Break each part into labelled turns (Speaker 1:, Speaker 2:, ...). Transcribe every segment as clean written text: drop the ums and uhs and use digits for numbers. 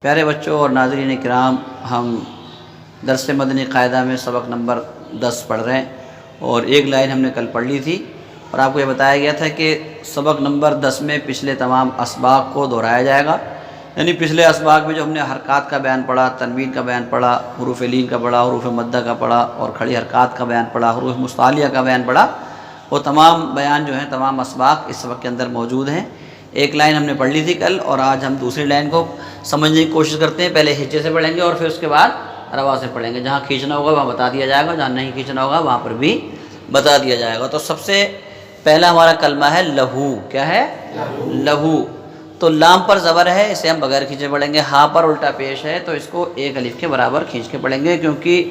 Speaker 1: پیارے بچوں اور ناظرین کرام، ہم درس مدنی قاعدہ میں سبق نمبر 10 پڑھ رہے ہیں اور ایک لائن ہم نے کل پڑھ لی تھی اور آپ کو یہ بتایا گیا تھا کہ سبق نمبر 10 میں پچھلے تمام اسباق کو دہرایا جائے گا. یعنی پچھلے اسباق میں جو ہم نے حرکات کا بیان پڑھا، تنوین کا بیان پڑھا، حروف لین کا پڑھا، حروف مدہ کا پڑھا اور کھڑی حرکات کا بیان پڑھا، حروف مستعلیہ کا بیان پڑھا، وہ تمام بیان جو ہیں، تمام اسباق اس سبق کے اندر موجود ہیں. ایک لائن ہم نے پڑھ لی تھی کل اور آج ہم دوسری لائن کو سمجھنے کی کوشش کرتے ہیں. پہلے ہجے سے پڑھیں گے اور پھر اس کے بعد روا سے پڑھیں گے. جہاں کھینچنا ہوگا وہاں بتا دیا جائے گا، جہاں نہیں کھینچنا ہوگا وہاں پر بھی بتا دیا جائے گا. تو سب سے پہلا ہمارا کلمہ ہے لہو. کیا ہے؟ لہو. تو لام پر زبر ہے، اسے ہم بغیر کھینچے پڑھیں گے. ہاں پر الٹا پیش ہے تو اس کو ایک الف کے برابر کھینچ کے پڑھیں گے، کیونکہ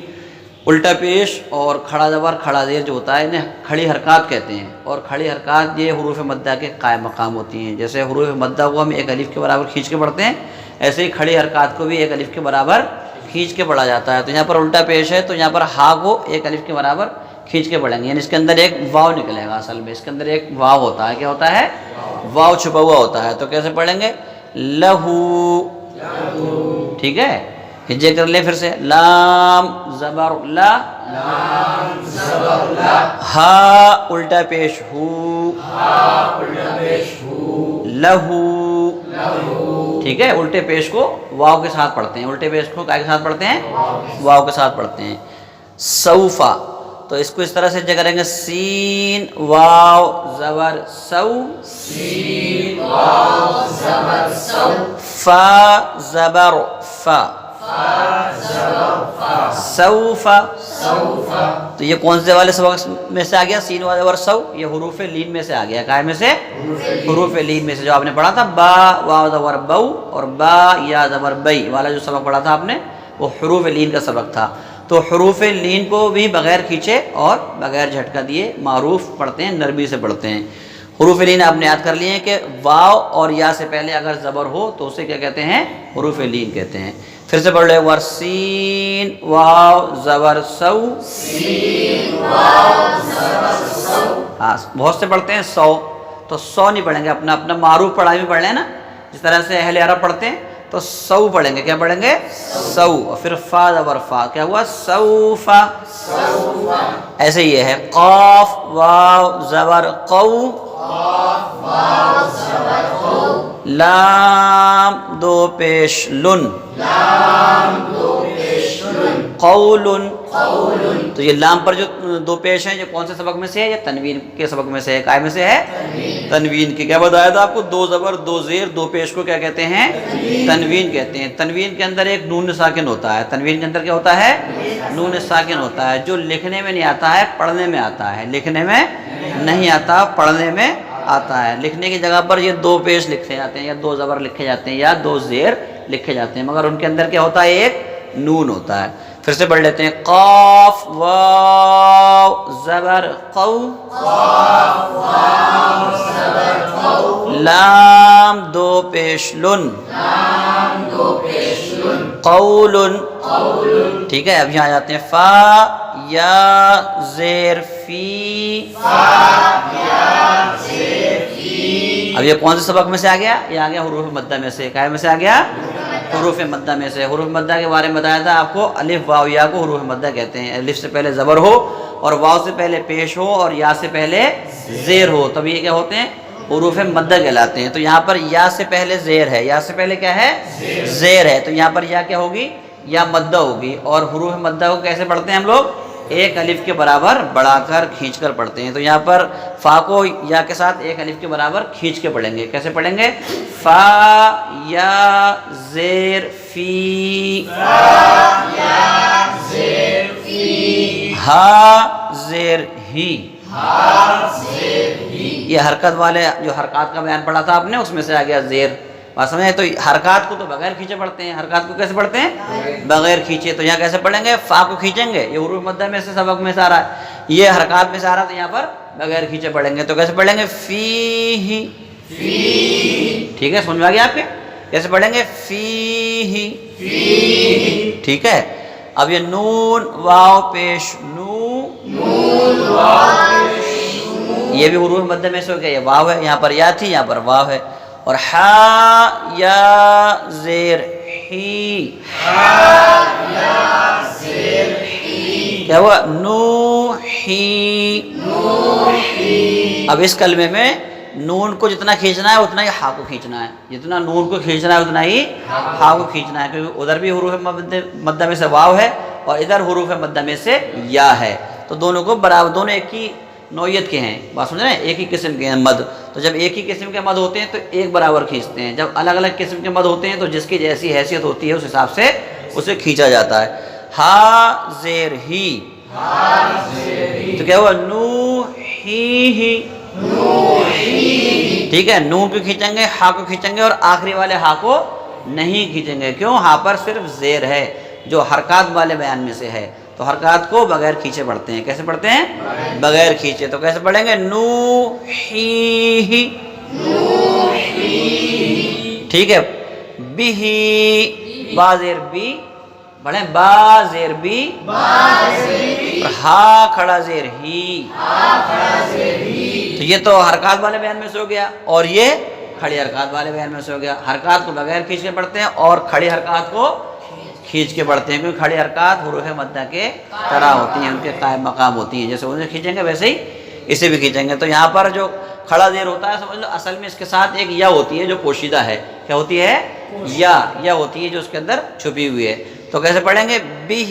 Speaker 1: الٹا پیش اور کھڑا زبر کھڑا زیر جو ہوتا ہے انہیں کھڑی حرکات کہتے ہیں، اور کھڑی حرکات یہ حروف مدہ کے قائم مقام ہوتی ہیں. جیسے حروف مدہ کو ہم ایک الف کے برابر کھینچ کے پڑھتے ہیں، ایسے ہی کھڑی حرکات کو بھی ایک الف کے برابر کھینچ کے پڑھا جاتا ہے. تو یہاں پر الٹا پیش ہے تو یہاں پر ہا کو ایک الف کے برابر کھینچ کے پڑھیں گے. یعنی اس کے اندر ایک واو نکلے گا. اصل میں اس کے اندر ایک واو ہوتا ہے. کیا ہوتا ہے؟ واو چھپا ہوا ہوتا ہے. تو کیسے پڑھیں گے؟ لہو. ٹھیک ہے، ہجے کر لیں پھر سے. لام زبر لا،
Speaker 2: لام زبر لا،
Speaker 1: ہا الٹا پیش ہو،
Speaker 2: ہا الٹا پیش ہو،
Speaker 1: لہو.
Speaker 2: لہو.
Speaker 1: ٹھیک ہے، الٹے پیش کو واو کے ساتھ پڑھتے ہیں. الٹے پیش کو کیا کے ساتھ پڑھتے ہیں؟ واو کے ساتھ پڑھتے ہیں. سوفا، تو اس کو اس طرح سے کریں گے. سین واو زبر سو،
Speaker 2: سین واو زبر سو،
Speaker 1: فا زبر فا،
Speaker 2: فا زبر فا،
Speaker 1: سوفا.
Speaker 2: سوفا.
Speaker 1: تو یہ کون سے والے سبق میں سے آ گیا؟ سین واو زبر سو. یہ حروف لین میں سے آ گیا. کائے میں سے؟ حروف لین میں سے. جو آپ نے پڑھا تھا با واو زبر بو اور با یا زبر بئی والا جو سبق پڑھا تھا آپ نے، وہ حروف لین کا سبق تھا. تو حروف لین کو بھی بغیر کھینچے اور بغیر جھٹکا دیے معروف پڑھتے ہیں، نرمی سے پڑھتے ہیں. حروف لین آپ نے یاد کر لیے ہیں کہ واو اور یا سے پہلے اگر زبر ہو تو اسے کیا کہتے ہیں؟ حروف لین کہتے ہیں. پھر سے پڑھ لے. ورسین واو زبر سو،
Speaker 2: سین واو زبر سو.
Speaker 1: ہاں بہت سے پڑھتے ہیں سو، تو سو نہیں پڑھیں گے. اپنا اپنا معروف پڑھائی بھی پڑھ لیں نا، جس طرح سے اہل عرب پڑھتے ہیں تو سو پڑھیں گے. کیا پڑھیں گے؟ سو. پھر فا زبر فا، کیا ہوا؟ سوفا.
Speaker 2: سوفا.
Speaker 1: ایسے یہ ہے. قاف واو زبر قو،
Speaker 2: قاف واو زبر قو،
Speaker 1: لام دو پیش لن،
Speaker 2: لام دو پیش لن،
Speaker 1: قول.
Speaker 2: قول.
Speaker 1: تو یہ لام پر جو دو پیش ہیں، یہ کون سے سبق میں سے ہے؟ یہ تنوین کے سبق میں سے ہے. کائے میں سے ہے؟ تنوین کی. کیا بتایا تھا آپ کو؟ دو زبر دو زیر دو پیش کو کیا کہتے ہیں؟ تنوین کہتے ہیں. تنوین کے اندر ایک نون ساکن ہوتا ہے. تنوین کے اندر کیا ہوتا ہے؟ نون ساکن ہوتا ہے، جو لکھنے میں نہیں آتا ہے، پڑھنے میں آتا ہے. لکھنے میں نہیں آتا، پڑھنے میں آتا ہے. لکھنے کی جگہ پر یہ دو پیش لکھے جاتے ہیں، یا دو زبر لکھے جاتے ہیں، یا دو زیر لکھے جاتے ہیں، مگر ان کے اندر کیا ہوتا ہے؟ ایک نون ہوتا ہے. پھر سے پڑھ لیتے ہیں. قاف واو زبر قو،
Speaker 2: قاف واو زبر قو،
Speaker 1: لام دو پیش لن،
Speaker 2: لام دو پیش لن،
Speaker 1: قول.
Speaker 2: قول.
Speaker 1: ٹھیک ہے، اب یہاں جاتے ہیں. فا یا زیر فی،
Speaker 2: فا یا زیر فی.
Speaker 1: اب یہ کون سے سبق میں سے آ گیا؟ یہ آ گیا حروف مدہ میں سے. کائے میں سے آ گیا؟ حروف مدہ میں سے. حروف مدہ کے بارے میں بتایا تھا آپ کو. الف واو یا کو حروف مدہ کہتے ہیں. الف سے پہلے زبر ہو اور واو سے پہلے پیش ہو اور یا سے پہلے زیر ہو تب یہ کیا ہوتے ہیں؟ حروف مدہ کہلاتے ہیں. تو یہاں پر یا سے پہلے زیر ہے. یا سے پہلے کیا ہے؟ زیر ہے. تو یہاں پر یا کیا ہوگی؟ یا مدہ ہوگی. اور حروف مدہ کو کیسے پڑھتے ہیں ہم لوگ؟ ایک الف کے برابر بڑھا کر کھینچ کر پڑھتے ہیں. تو یہاں پر فا کو یا کے ساتھ ایک الف کے برابر کھینچ کے پڑھیں گے. کیسے پڑھیں گے؟ فا یا زیر فی،
Speaker 2: فا یا زیر فی،
Speaker 1: ہا زیر ہی.
Speaker 2: ہا زیر ہی.
Speaker 1: یہ حرکت والے جو حرکات کا بیان پڑھا تھا آپ نے، اس میں سے آ گیا زیر. بات سمجھے؟ تو حرکات کو تو بغیر کھینچے پڑھتے ہیں. حرکات کو کیسے پڑھتے ہیں؟ بغیر کھینچے. تو یہاں کیسے پڑھیں گے؟ فا کو کھینچیں گے. یہ حروف مدہ میں سے سبق میں سے آ رہا ہے، یہ حرکات میں سے آ رہا ہے، تو یہاں پر بغیر کھینچے پڑھیں گے. تو کیسے پڑھیں گے؟ فی ہی.
Speaker 2: فی.
Speaker 1: ٹھیک ہے، سمجھ میں آ گیا آپ کے؟ کیسے پڑھیں گے؟ فی ہی.
Speaker 2: فی.
Speaker 1: ٹھیک ہے. اب یہ نون واو پیش نو،
Speaker 2: نون واو پیش نو،
Speaker 1: یہ بھی حروف مدہ میں سے ہو گیا. یہ واو ہے، یہاں پر یا تھی، یہاں پر واو ہے. اور ہا یا زیر ہی، کیا ہوا؟ نوحی۔ اب اس کلمے میں نون کو جتنا کھینچنا ہے اتنا ہی ہا کو کھینچنا ہے، جتنا نون کو کھینچنا ہے اتنا ہی ہا کو کھینچنا ہے، کیونکہ ادھر بھی حروف مدہ میں سے واو ہے اور ادھر حروف مدہ میں سے یا ہے، تو دونوں کو برابر، دونوں ایک ہی نوعیت کے ہیں، بات سمجھ رہے ہیں، ایک ہی قسم کے ہیں مد، تو جب ایک ہی قسم کے مد ہوتے ہیں تو ایک برابر کھینچتے ہیں، جب الگ الگ قسم کے مد ہوتے ہیں تو جس کی جیسی حیثیت ہوتی ہے اس حساب سے اسے کھینچا جاتا ہے۔ ہا زیر ہی، تو کیا ہوا؟ نوحی، ٹھیک ہے، نون کو کھینچیں گے، ہا کو کھینچیں گے اور آخری والے ہا کو نہیں کھینچیں گے، کیوں؟ ہا پر صرف زیر ہے جو حرکات والے بیان میں سے ہے، تو حرکات کو بغیر کھینچے پڑھتے ہیں، کیسے پڑھتے ہیں؟ بغیر کھینچے، تو کیسے پڑھیں گے؟ نوحی، ٹھیک ہے، بھی، با زیر بی پڑھیں، با زیر بی اور ہا کھڑا زیر ہی، تو یہ تو حرکات والے بیان میں سے ہو گیا، اور یہ کھڑی حرکات والے بیان میں سے ہو گیا۔ حرکات کو بغیر کھینچ کے پڑھتے ہیں اور کھڑی حرکات کو کھینچ کے پڑھتے ہیں، کیونکہ کھڑی حرکات حروف مدہ کے طرح ہوتی ہیں، ان کے قائم مقام ہوتی ہیں، جیسے انہیں کھینچیں گے ویسے ہی اسے بھی کھینچیں گے۔ تو یہاں پر جو کھڑا زیر ہوتا ہے سمجھ لو اصل میں اس کے ساتھ ایک یا ہوتی ہے جو پوشیدہ ہے، کیا ہوتی ہے؟ یا ہوتی ہے جو اس کے اندر چھپی ہوئی ہے، تو کیسے پڑھیں گے؟ بھی،